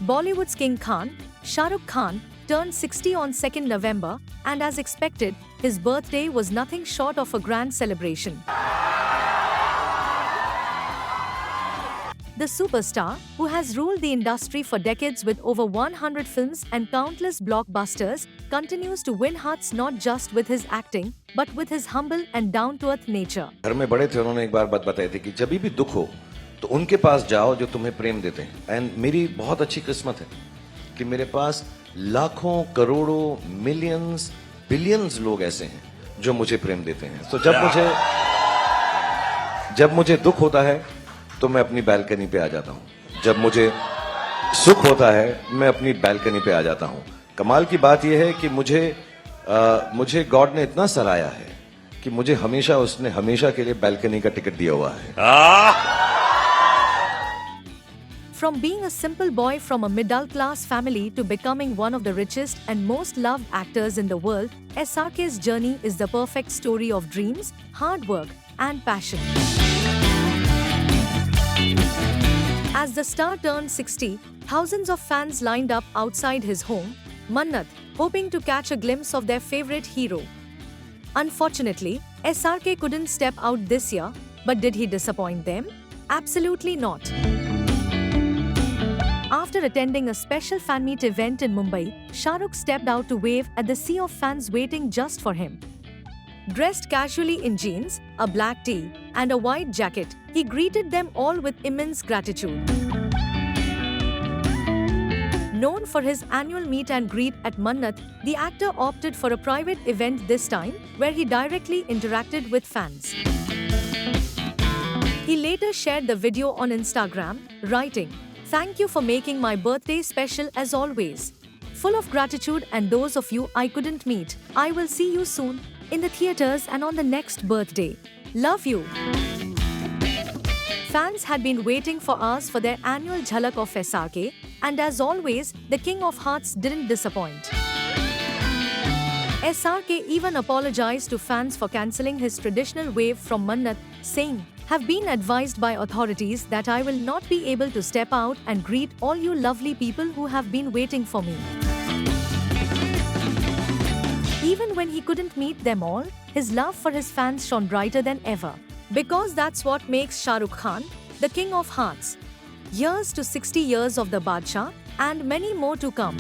Bollywood's King Khan, Shah Rukh Khan, turned 60 on 2nd November, and as expected, his birthday was nothing short of a grand celebration. The superstar, who has ruled the industry for decades with over 100 films and countless blockbusters, continues to win hearts not just with his acting, but with his humble and down-to-earth nature. घर में बड़े थे, उन्होंने एक बार बात बताई थी कि जब भी दुख हो तो उनके पास जाओ जो तुम्हें प्रेम देते हैं। एंड मेरी बहुत अच्छी किस्मत है कि मेरे पास लाखों, करोड़ों, मिलियंस, बिलियंस लोग ऐसे हैं जो मुझे प्रेम देते हैं। तो जब मुझे दुख होता है तो मैं अपनी बैल्कनी पे आ जाता हूँ। जब मुझे सुख होता है मैं अपनी बैल्कनी पे आ जाता हूँ। कमाल की बात यह है कि मुझे गॉड ने इतना सराहा है कि मुझे उसने हमेशा के लिए बैल्कनी का टिकट दिया हुआ है। From being a simple boy from a middle-class family to becoming one of the richest and most loved actors in the world, SRK's journey is the perfect story of dreams, hard work, and passion. As the star turned 60, thousands of fans lined up outside his home, Mannat, hoping to catch a glimpse of their favorite hero. Unfortunately, SRK couldn't step out this year, but did he disappoint them? Absolutely not. After attending a special fan meet event in Mumbai, Shah Rukh stepped out to wave at the sea of fans waiting just for him. Dressed casually in jeans, a black tee, and a white jacket, he greeted them all with immense gratitude. Known for his annual meet and greet at Mannat, the actor opted for a private event this time, where he directly interacted with fans. He later shared the video on Instagram, writing, "Thank you for making my birthday special as always. Full of gratitude and those of you I couldn't meet, I will see you soon, in the theatres and on the next birthday. Love you." Fans had been waiting for hours for their annual jhalak of SRK, and as always, the King of Hearts didn't disappoint. SRK even apologized to fans for cancelling his traditional wave from Mannat, saying, "Have been advised by authorities that I will not be able to step out and greet all you lovely people who have been waiting for me." Even when he couldn't meet them all, his love for his fans shone brighter than ever. Because that's what makes Shah Rukh Khan the King of Hearts. Here's to 60 years of the Badshah and many more to come.